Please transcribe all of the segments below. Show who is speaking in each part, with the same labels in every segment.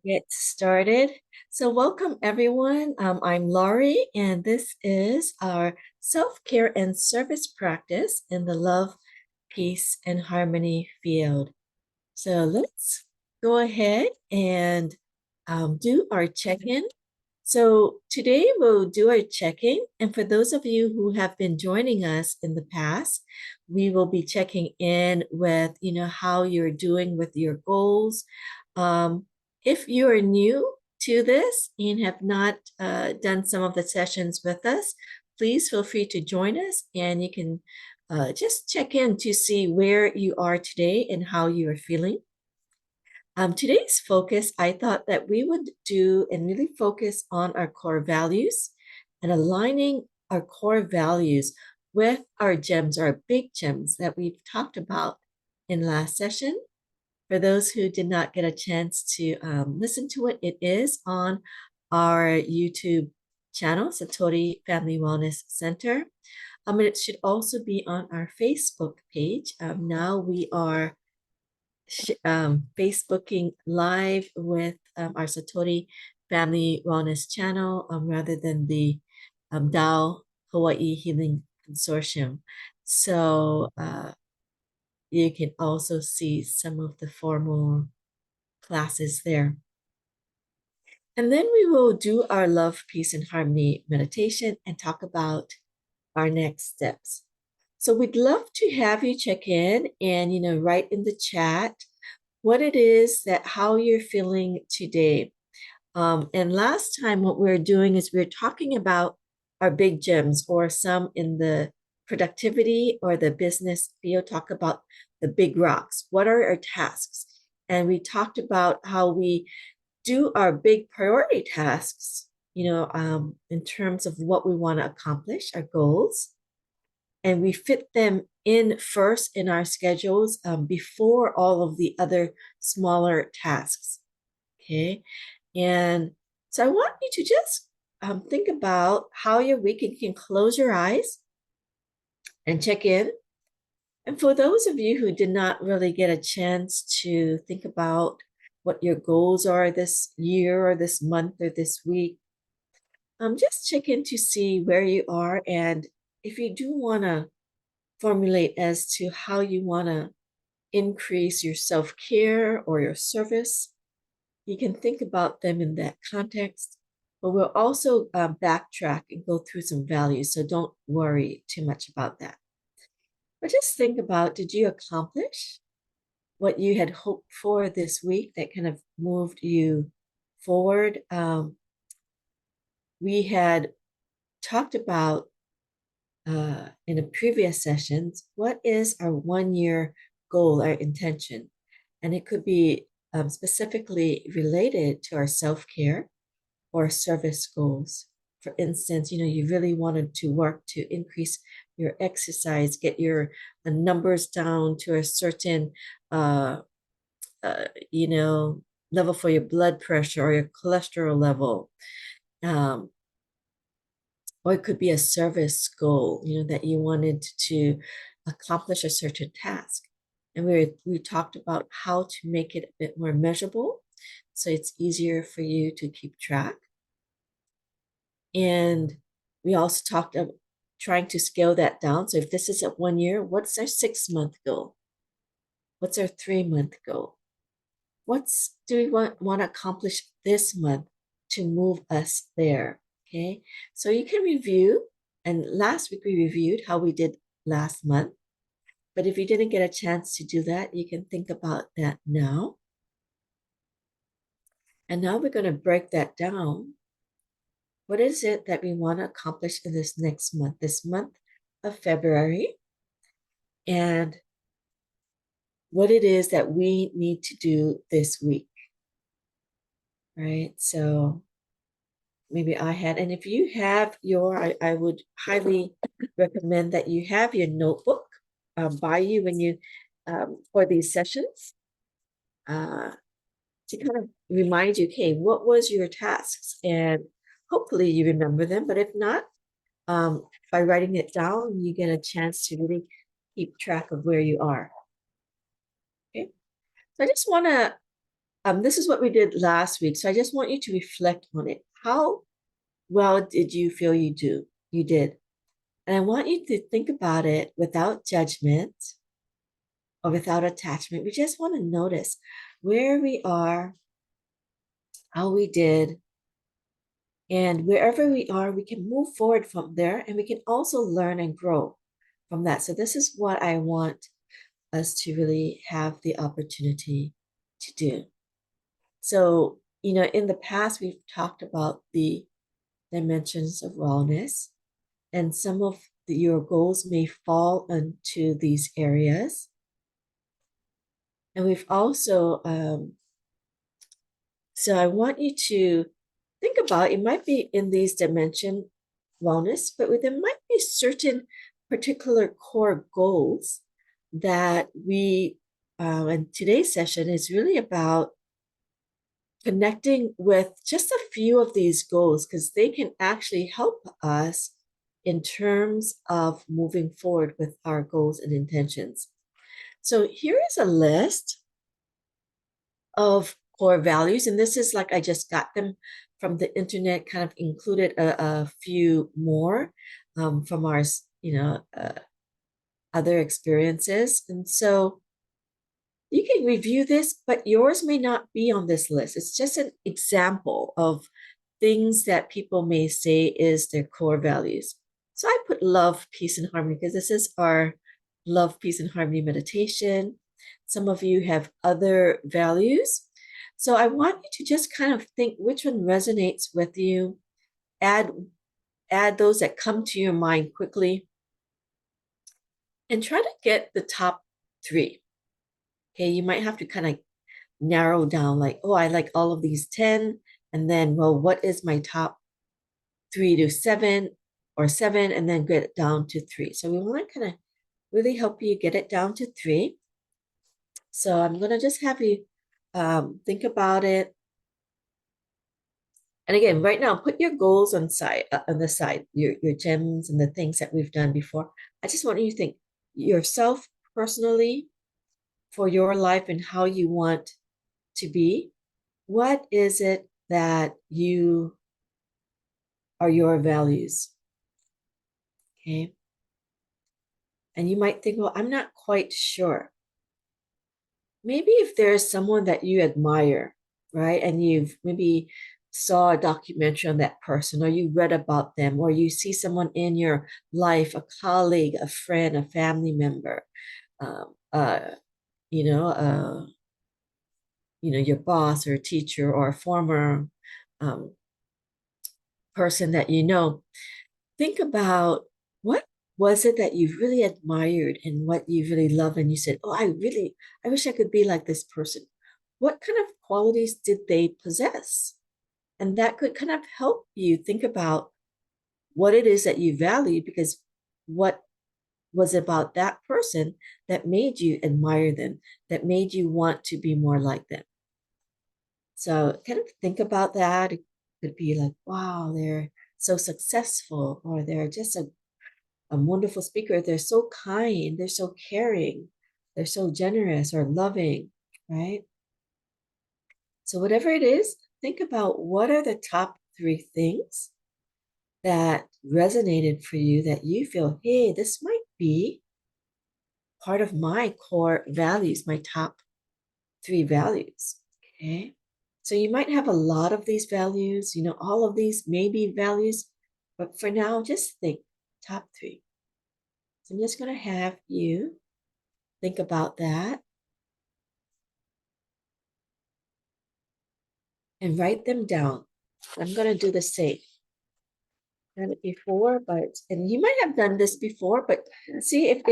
Speaker 1: Get started. So, welcome everyone. I'm Laurie, and this is our self care and service practice in the love, peace, and harmony field. So, let's go ahead and do our check in. So, today we'll do our check in. And for those of you who have been joining us in the past, we will be checking in with, how you're doing with your goals. Um, if you are new to this and have not done some of the sessions with us, please feel free to join us and you can just check in to see where you are today and how you are feeling. Today's focus, I thought that we would do and really focus on our core values and aligning our core values with our gems, our big gems that we've talked about in last session. For those who did not get a chance to listen to it, it is on our YouTube channel, Satori Family Wellness Center. And it should also be on our Facebook page. Now we are Facebooking live with our Satori Family Wellness channel rather than the Tao Hawaii Healing Consortium. So you can also see some of the formal classes there. And then we will do our love, peace, and harmony meditation and talk about our next steps. So we'd love to have you check in and, write in the chat what it is that how you're feeling today. And last time, what we are doing is we're talking about our big gems, or some in the productivity or the business field talk about the big rocks. What are our tasks? And we talked about how we do our big priority tasks, in terms of what we want to accomplish, our goals, and we fit them in first in our schedules before all of the other smaller tasks. Okay. And so I want you to just think about how your week, and you can close your eyes and check in. And for those of you who did not really get a chance to think about what your goals are this year or this month or this week, just check in to see where you are. And if you do want to formulate as to how you want to increase your self-care or your service, you can think about them in that context. But we'll also backtrack and go through some values, so don't worry too much about that. But just think about, did you accomplish what you had hoped for this week that kind of moved you forward? We had talked about in the previous sessions, what is our 1 year goal, our intention? And it could be specifically related to our self-care or service goals. For instance, you really wanted to work to increase your exercise, get your numbers down to a certain, uh, uh, you know, level for your blood pressure or your cholesterol level. Or it could be a service goal, that you wanted to accomplish a certain task. And we talked about how to make it a bit more measurable so it's easier for you to keep track. And we also talked about trying to scale that down. So if this is at 1 year, what's our 6-month goal? What's our 3-month goal? What's do we want to accomplish this month to move us there? Okay, so you can review. And last week we reviewed how we did last month. But if you didn't get a chance to do that, you can think about that now. And now we're going to break that down. What is it that we want to accomplish in this next month, this month of February? And what it is that we need to do this week, right? So maybe and if you have I would highly recommend that you have your notebook by you when you, for these sessions, to kind of remind you, okay, what was your tasks? And hopefully you remember them, but if not, by writing it down, you get a chance to really keep track of where you are. Okay. So I just want to this is what we did last week. So I just want you to reflect on it. How well did you feel you did? And I want you to think about it without judgment or without attachment. We just want to notice where we are, how we did, and wherever we are, we can move forward from there and we can also learn and grow from that. So this is what I want us to really have the opportunity to do. So, in the past, we've talked about the dimensions of wellness, and some of your goals may fall into these areas. And we've also, so I want you to think about it might be in these dimension wellness, but there might be certain particular core goals that and today's session is really about connecting with just a few of these goals because they can actually help us in terms of moving forward with our goals and intentions. So here is a list of core values, and this is like I just got them from the internet, kind of included a few more from our, other experiences. And so you can review this, but yours may not be on this list. It's just an example of things that people may say is their core values. So I put love, peace, and harmony because this is our love, peace, and harmony meditation. Some of you have other values. So I want you to just kind of think which one resonates with you. Add those that come to your mind quickly and try to get the top 3. Okay, you might have to kind of narrow down like, oh, I like all of these 10. And then, well, what is my top 3 to 7 or 7? And then get it down to 3. So we want to kind of really help you get it down to 3. So I'm going to just have you think about it. And again, right now, put your goals on the side, your gems and the things that we've done before. I just want you to think yourself personally for your life and how you want to be. What is it that you are your values? Okay. And you might think, well, I'm not quite sure. Maybe if there's someone that you admire, right? And you've maybe saw a documentary on that person, or you read about them, or you see someone in your life, a colleague, a friend, a family member, um, uh, you know, uh, your boss or teacher or a former um, person that you know. Think about what was it that you really admired and what you really love, and you said, oh, I wish I could be like this person. What kind of qualities did they possess? And that could kind of help you think about what it is that you value, because what was about that person that made you admire them, that made you want to be more like them. So kind of think about that. It could be like, wow, they're so successful, or they're just a wonderful speaker. They're so kind, they're so caring, they're so generous or loving, right? So whatever it is, think about what are the top 3 things that resonated for you that you feel, hey, this might be part of my core values, my top 3 values. Okay. So you might have a lot of these values, all of these may be values, but for now, just think top 3. So I'm just going to have you think about that and write them down. I'm going to do the same. Done it before, and you might have done this before, but see if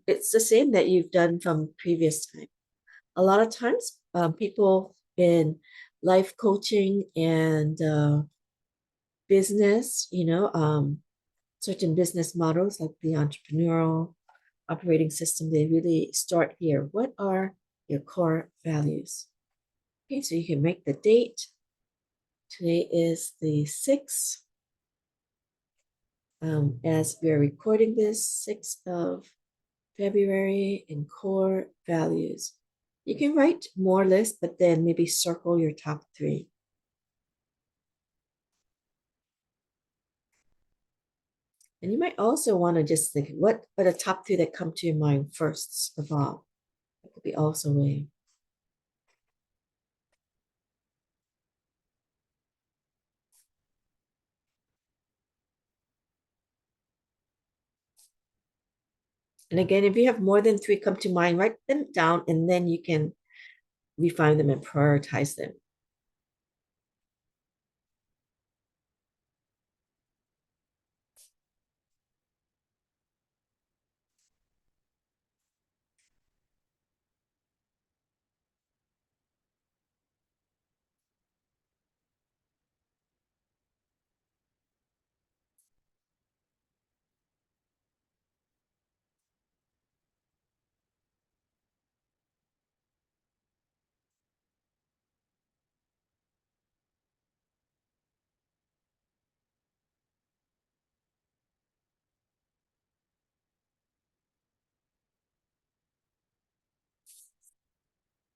Speaker 1: it's the same that you've done from previous time. A lot of times, people in life coaching and business, certain business models like the entrepreneurial operating system, they really start here. What are your core values? Okay, so you can make the date. Today is the 6th. As we're recording this, 6th of February, in core values. You can write more lists, but then maybe circle your top three. And you might also want to just think, what are the top three that come to your mind first of all? That could be also a way. And again, if you have more than three come to mind, write them down and then you can refine them and prioritize them.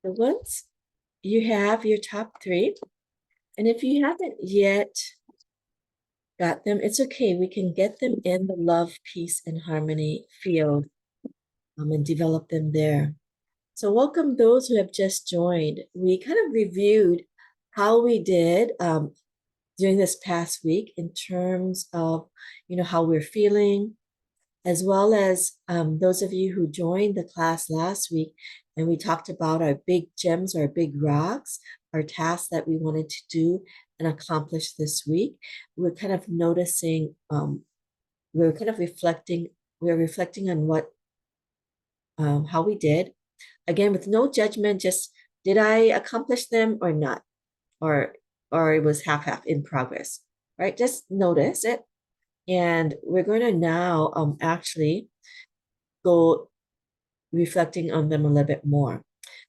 Speaker 1: So once you have your top three, and if you haven't yet got them, it's okay. We can get them in the love, peace, and harmony field and develop them there. So welcome those who have just joined. We kind of reviewed how we did during this past week in terms of, how we're feeling, as well as those of you who joined the class last week, and we talked about our big gems, our big rocks, our tasks that we wanted to do and accomplish this week. We're kind of noticing, we're kind of reflecting, we're reflecting on how we did. Again, with no judgment, just did I accomplish them or not? Or it was half in progress, right? Just notice it. And we're going to now actually go reflecting on them a little bit more.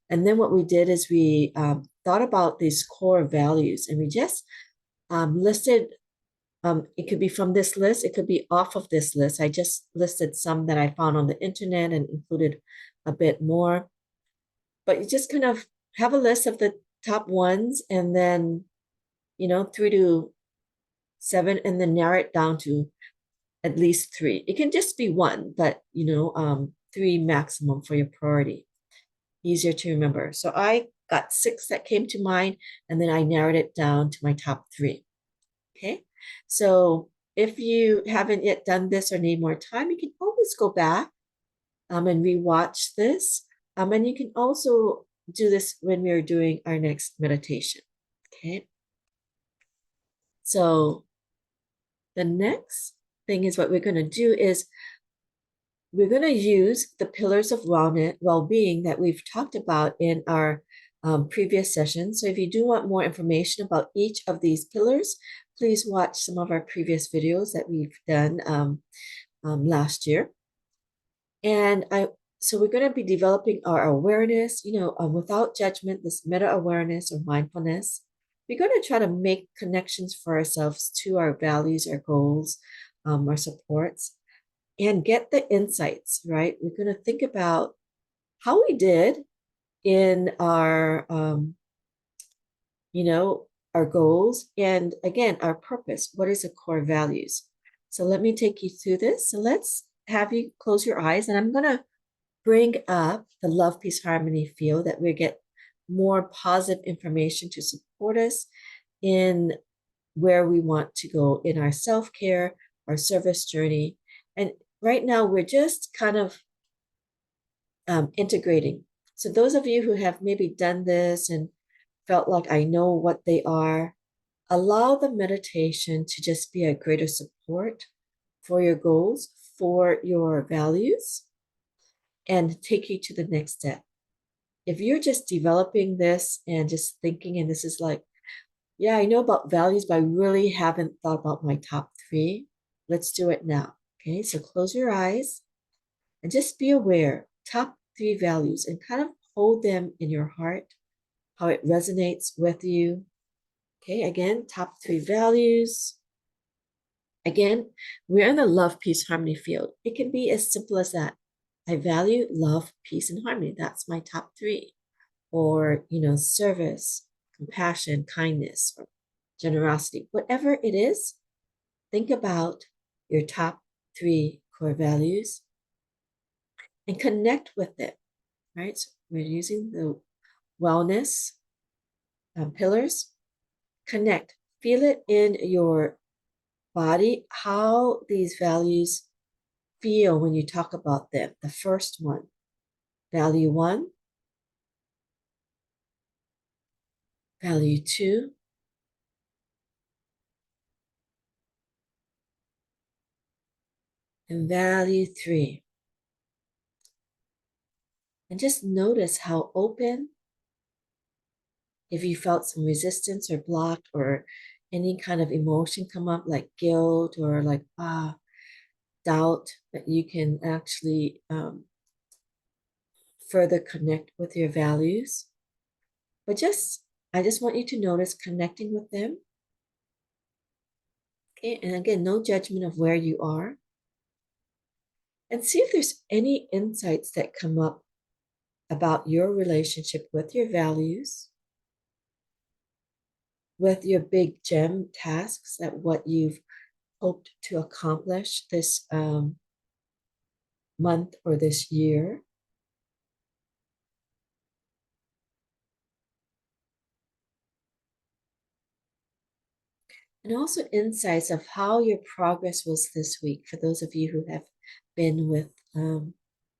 Speaker 1: And then what we did is we thought about these core values and we just listed, it could be from this list, it could be off of this list. I just listed some that I found on the internet and included a bit more. But you just kind of have a list of the top ones and then, 3 to 7, and then narrow it down to at least three. It can just be one, but three maximum for your priority. Easier to remember. So I got 6 that came to mind, and then I narrowed it down to my top three. Okay. So if you haven't yet done this or need more time, you can always go back and rewatch this. And you can also do this when we are doing our next meditation. Okay. So the next thing is what we're going to do is we're going to use the pillars of well-being that we've talked about in our previous session. So if you do want more information about each of these pillars, please watch some of our previous videos that we've done last year. And so we're going to be developing our awareness, without judgment, this meta-awareness or mindfulness. We're going to try to make connections for ourselves to our values, our goals, our supports, and get the insights, right? We're going to think about how we did in our, our goals, and again, our purpose. What is the core values? So let me take you through this. So let's have you close your eyes, and I'm going to bring up the love, peace, harmony field that we get more positive information to support us in where we want to go in our self-care, our service journey. And right now, we're just kind of integrating. So those of you who have maybe done this and felt like I know what they are, allow the meditation to just be a greater support for your goals, for your values, and take you to the next step. If you're just developing this and just thinking, and this is like, yeah, I know about values, but I really haven't thought about my top three. Let's do it now. Okay, so close your eyes and just be aware, top three values, and kind of hold them in your heart, how it resonates with you. Okay, again, top three values. Again, we're in the love, peace, harmony field. It can be as simple as that. I value love, peace, and harmony. That's my top three. or, service, compassion, kindness, or generosity, whatever it is, think about your top 3 core values and connect with it, right? So we're using the wellness pillars. Connect, feel it in your body, how these values feel when you talk about them. The first one, value 1, value 2, and value 3. And just notice how open, if you felt some resistance or blocked or any kind of emotion come up like guilt or like doubt, that you can actually further connect with your values. But I just want you to notice connecting with them. Okay, and again, no judgment of where you are. And see if there's any insights that come up about your relationship with your values, with your big gem tasks, that what you've hoped to accomplish this month or this year. And also insights of how your progress was this week for those of you who have been with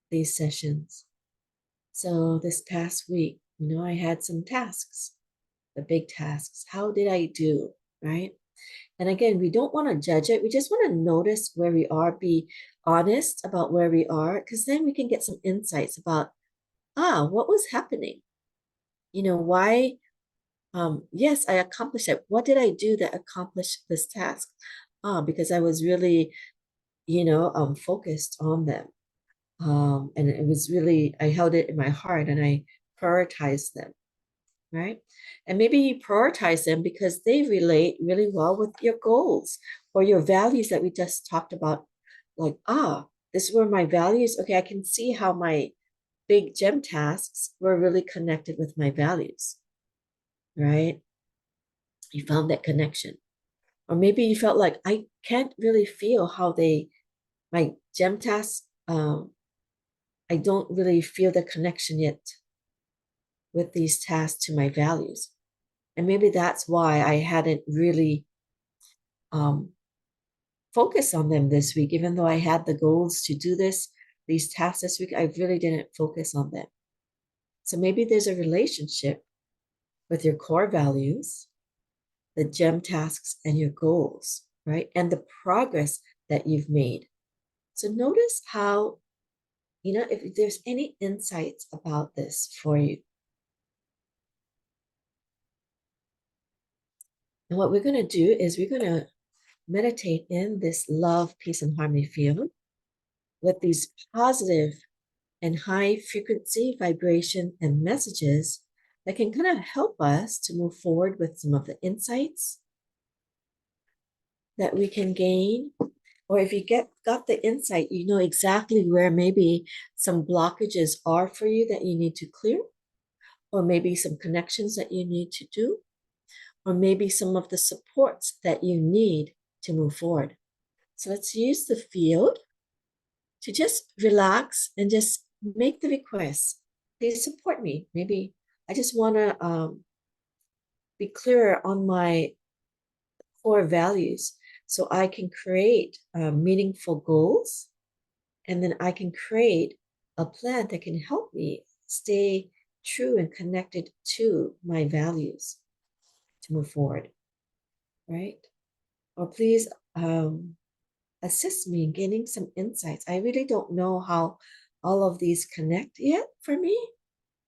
Speaker 1: these sessions. So this past week, I had some tasks, the big tasks. How did I do, right? And again, we don't want to judge it. We just want to notice where we are, be honest about where we are, because then we can get some insights about, what was happening? Why? Yes, I accomplished it. What did I do that accomplished this task? Because I was really, focused on them. And it was really, I held it in my heart and I prioritized them, right? And maybe you prioritize them because they relate really well with your goals or your values that we just talked about. Like, this were my values. Okay, I can see how my big gem tasks were really connected with my values, right? You found that connection. Or maybe you felt like, I can't really feel how my gem tasks, I don't really feel the connection yet with these tasks to my values. And maybe that's why I hadn't really focused on them this week. Even though I had the goals to do these tasks this week, I really didn't focus on them. So maybe there's a relationship with your core values, the gem tasks, and your goals, right? And the progress that you've made. So notice how, if there's any insights about this for you. And what we're going to do is we're going to meditate in this love, peace, and harmony field with these positive and high frequency vibration and messages that can kind of help us to move forward with some of the insights that we can gain. Or if you got the insight, you know exactly where maybe some blockages are for you that you need to clear, or maybe some connections that you need to do, or maybe some of the supports that you need to move forward. So let's use the field to just relax and just make the request. Please support me. Maybe I just want to be clearer on my core values so I can create meaningful goals, and then I can create a plan that can help me stay true and connected to my values to move forward, right? Or please assist me in gaining some insights. I really don't know how all of these connect yet for me.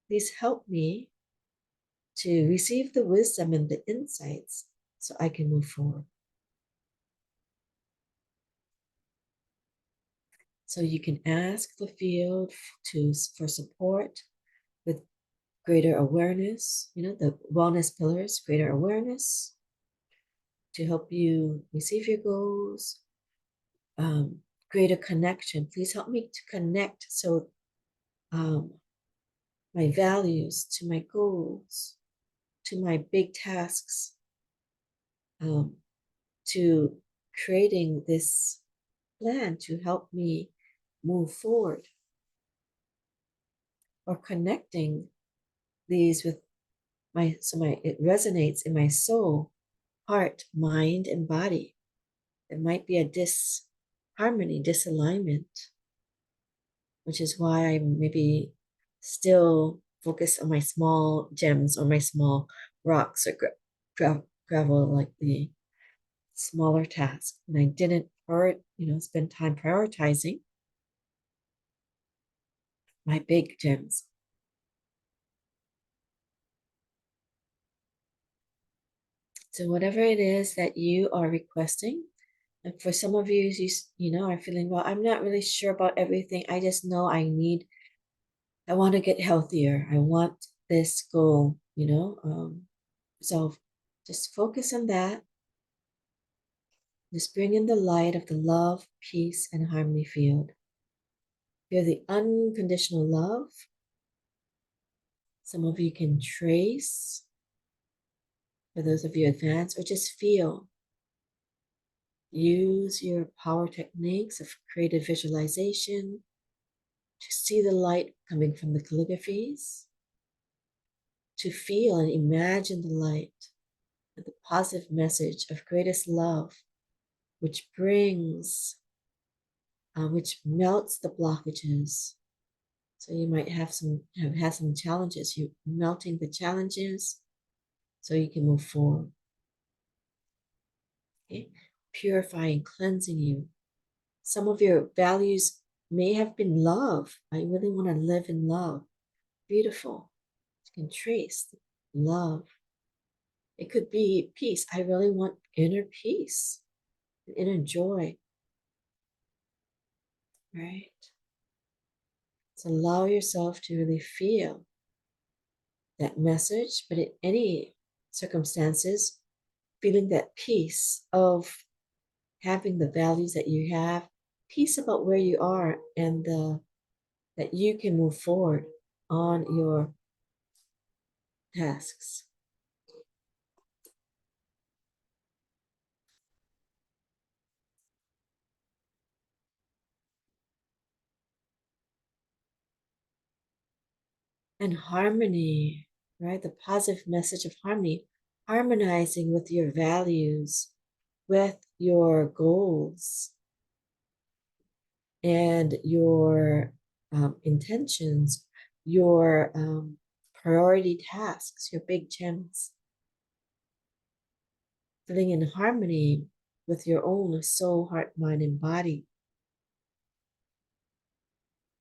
Speaker 1: Please help me to receive the wisdom and the insights so I can move forward. So you can ask the field for support with greater awareness, the wellness pillars, greater awareness to help you receive your goals, greater connection. Please help me to connect so my values, to my goals, to my big tasks, um, to creating this plan to help me move forward, or connecting these with it resonates in my soul, heart, mind, and body. There might be a disharmony, disalignment, which is why I maybe still focus on my small gems or my small rocks or gravel, like the smaller task. And I didn't, spend time prioritizing my big gems. So whatever it is that you are requesting, and for some of you, are feeling, well, I'm not really sure about everything. I just know I want to get healthier. I want this goal, So just focus on that. Just bring in the light of the love, peace, and harmony field. Feel the unconditional love. Some of you can trace, for those of you advanced, or just feel. Use your power techniques of creative visualization to see the light coming from the calligraphies, to feel and imagine the light and the positive message of greatest love, which which melts the blockages. So you might have had some challenges. You're melting the challenges so you can move forward. Okay? Purifying, cleansing you. Some of your values may have been love. I really want to live in love. Beautiful. You can trace love. It could be peace. I really want inner peace, inner joy. Right? So allow yourself to really feel that message, but in any circumstances, feeling that peace of having the values that you have, peace about where you are, and that you can move forward on your tasks. And harmony, right? The positive message of harmony, harmonizing with your values, with your goals, and your intentions, your priority tasks, your big gems, feeling in harmony with your own soul, heart, mind, and body.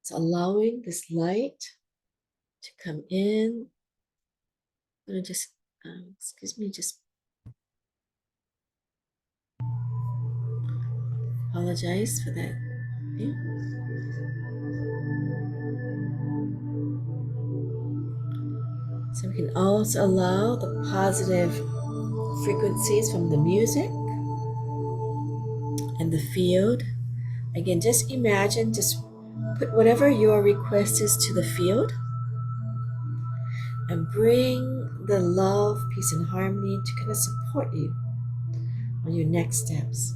Speaker 1: It's allowing this light to come in. I'm going to just, just apologize for that. Yeah. So we can also allow the positive frequencies from the music and the field. Again, just imagine, just put whatever your request is to the field and bring the love, peace, and harmony to kind of support you on your next steps.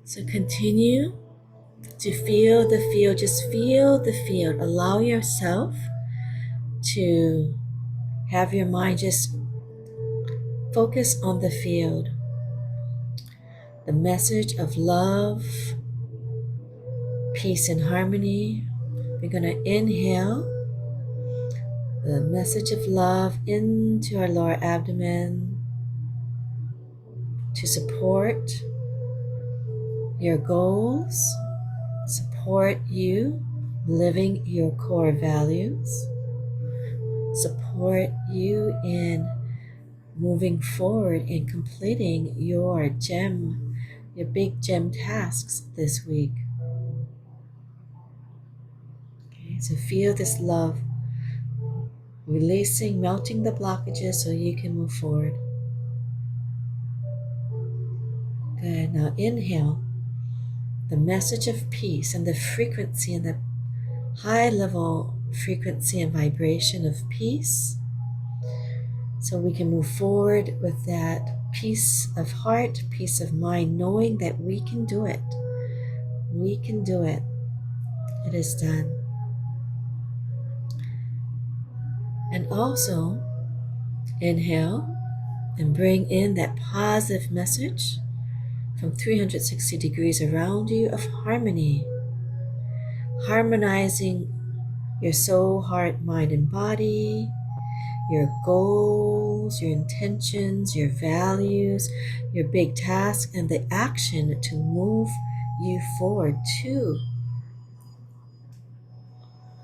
Speaker 1: So continue to feel the field. Just feel the field. Allow yourself to have your mind just focus on the field. The message of love, peace, and harmony. We're going to inhale the message of love into our lower abdomen to support your goals, support you living your core values, support you in moving forward and completing your big gem tasks this week. Okay, so feel this love releasing, melting the blockages so you can move forward. Good. Now inhale the message of peace and the frequency and the high level frequency and vibration of peace so we can move forward with that peace of heart, peace of mind, knowing that we can do it. We can do it. It is done. And also inhale and bring in that positive message from 360 degrees around you of harmony, harmonizing your soul, heart, mind, and body, your goals, your intentions, your values, your big task, and the action to move you forward to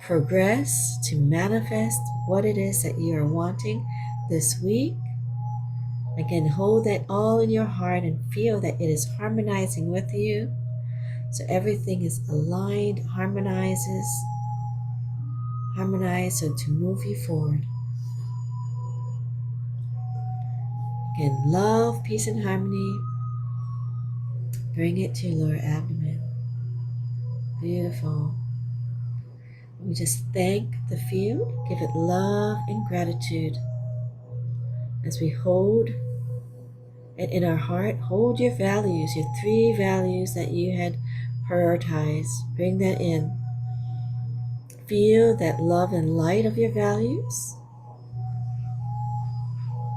Speaker 1: progress, to manifest what it is that you are wanting this week. Again, hold that all in your heart and feel that it is harmonizing with you. So everything is aligned, harmonized, so to move you forward. Again, love, peace, and harmony. Bring it to your lower abdomen. Beautiful. We just thank the field, give it love and gratitude. As we hold it in our heart, hold your values, your 3 values that you had prioritized. Bring that in. Feel that love and light of your values.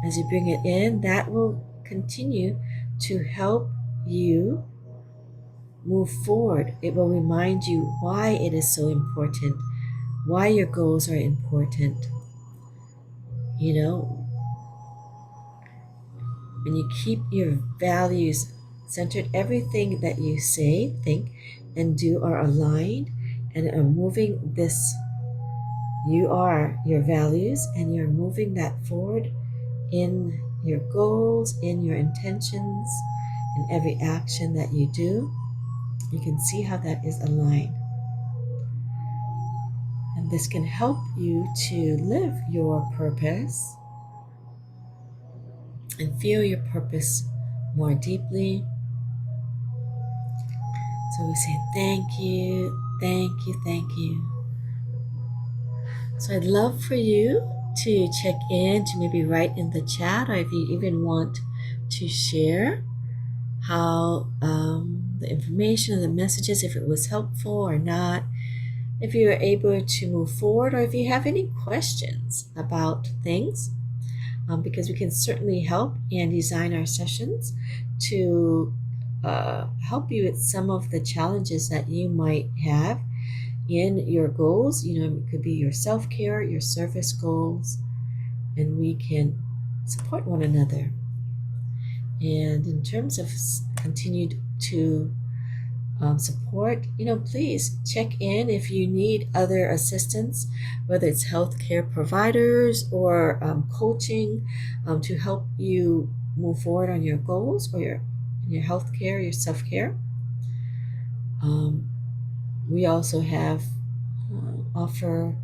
Speaker 1: As you bring it in, that will continue to help you move forward. It will remind you why it is so important, why your goals are important. You know, when you keep your values centered, everything that you say, think, and do are aligned and are moving this. You are your values and you're moving that forward in your goals, in your intentions, in every action that you do. You can see how that is aligned. And this can help you to live your purpose and feel your purpose more deeply. So we say thank you, thank you, thank you. So I'd love for you to check in, to maybe write in the chat, or if you even want to share how the information, the messages, if it was helpful or not, if you were able to move forward, or if you have any questions about things, because we can certainly help and design our sessions to help you with some of the challenges that you might have in your goals. You know, it could be your self-care, your service goals, and we can support one another. And in terms of continued to support, you know, please check in if you need other assistance, whether it's healthcare providers or coaching to help you move forward on your goals or your healthcare, your self-care. We also have offer,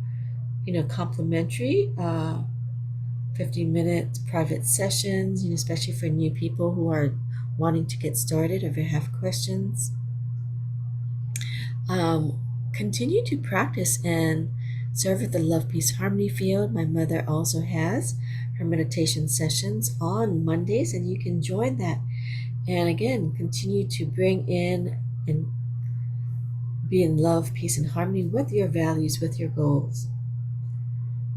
Speaker 1: you know, complimentary 15-minute private sessions, you know, especially for new people who are wanting to get started or if you have questions. Continue to practice and serve at the Love, Peace, Harmony field. My mother also has her meditation sessions on Mondays, and you can join that And again, continue to bring in and be in love, peace, and harmony with your values, with your goals.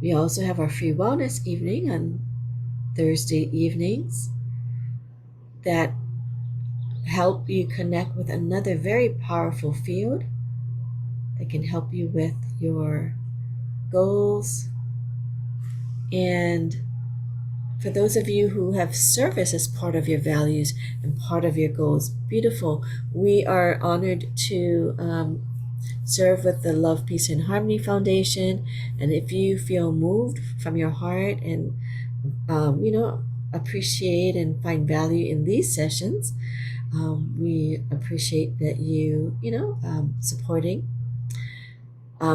Speaker 1: We also have our free wellness evening on Thursday evenings that help you connect with another very powerful field that can help you with your goals. And for those of you who have service as part of your values and part of your goals, beautiful. We are honored to serve with the Love, Peace, and Harmony Foundation. And if you feel moved from your heart and, appreciate and find value in these sessions, we appreciate that supporting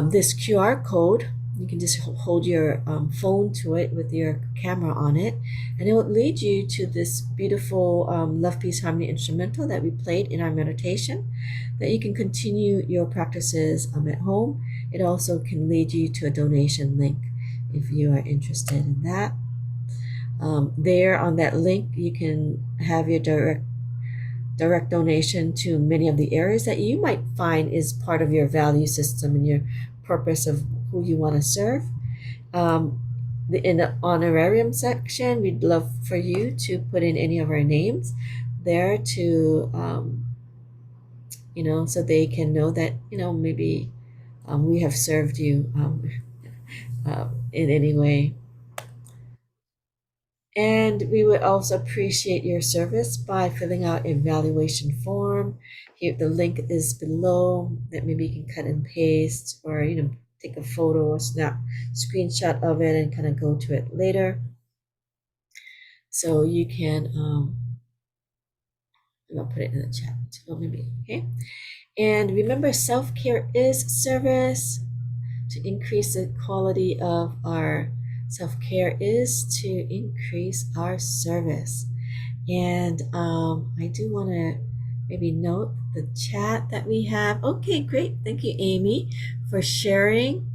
Speaker 1: this QR code. You can just hold your phone to it with your camera on it, and it will lead you to this beautiful Love, Peace, Harmony instrumental that we played in our meditation that you can continue your practices at home. It also can lead you to a donation link if you are interested in that. There on that link, you can have your direct donation to many of the areas that you might find is part of your value system and your purpose of who you want to serve. In the honorarium section, we'd love for you to put in any of our names there to, so they can know that, maybe we have served you in any way. And we would also appreciate your service by filling out an evaluation form. Here, the link is below that maybe you can cut and paste or, take a photo or screenshot of it and kind of go to it later. So you can, I'll put it in the chat. Oh, maybe, okay. And remember, self-care is service. To increase the quality of our self-care is to increase our service. And I do want to maybe note the chat that we have. Okay, great. Thank you, Amy, for sharing.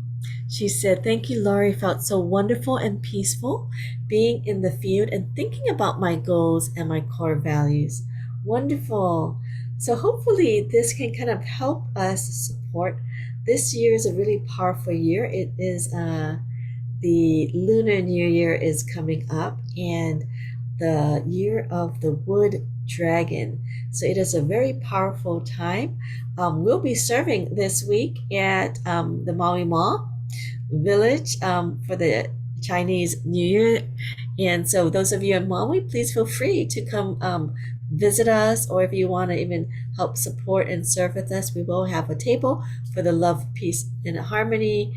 Speaker 1: She said, thank you, Laurie. Felt so wonderful and peaceful being in the field and thinking about my goals and my core values. Wonderful. So hopefully this can kind of help us support. This year is a really powerful year. It is the Lunar New Year is coming up and the year of the wood dragon. So it is a very powerful time. We'll be serving this week at the Maui village for the Chinese New Year. And so those of you in Maui, please feel free to come visit us, or if you want to even help support and serve with us, we will have a table for the Love, Peace, and Harmony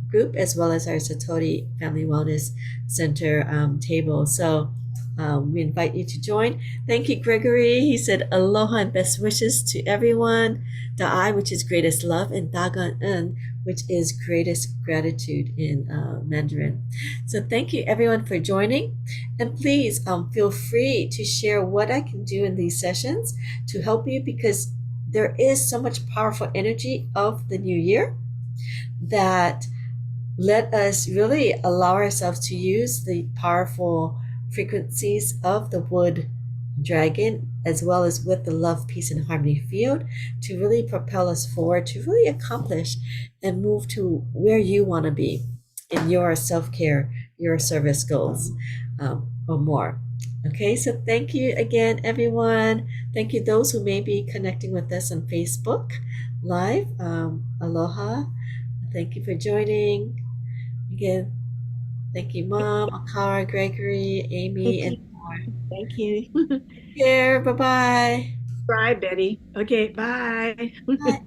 Speaker 1: group, as well as our Satori Family Wellness Center table. So we invite you to join. Thank you, Gregory. He said, aloha and best wishes to everyone. Da'ai, which is greatest love, and Dagan, which is greatest gratitude in Mandarin. So thank you, everyone, for joining. And please feel free to share what I can do in these sessions to help you, because there is so much powerful energy of the new year that let us really allow ourselves to use the powerful frequencies of the wood dragon, as well as with the Love, Peace, and Harmony field, to really propel us forward, to really accomplish and move to where you want to be in your self-care, your service goals, or more. Okay, so thank you again, everyone. Thank you those who may be connecting with us on Facebook Live. Aloha. Thank you for joining. Again, thank you, Mom, Akara, Gregory, Amy,
Speaker 2: Thank
Speaker 1: and
Speaker 2: you.
Speaker 1: more.
Speaker 2: Thank you.
Speaker 1: Take care. Bye-bye.
Speaker 2: Bye, Betty. Okay, bye.
Speaker 1: Bye.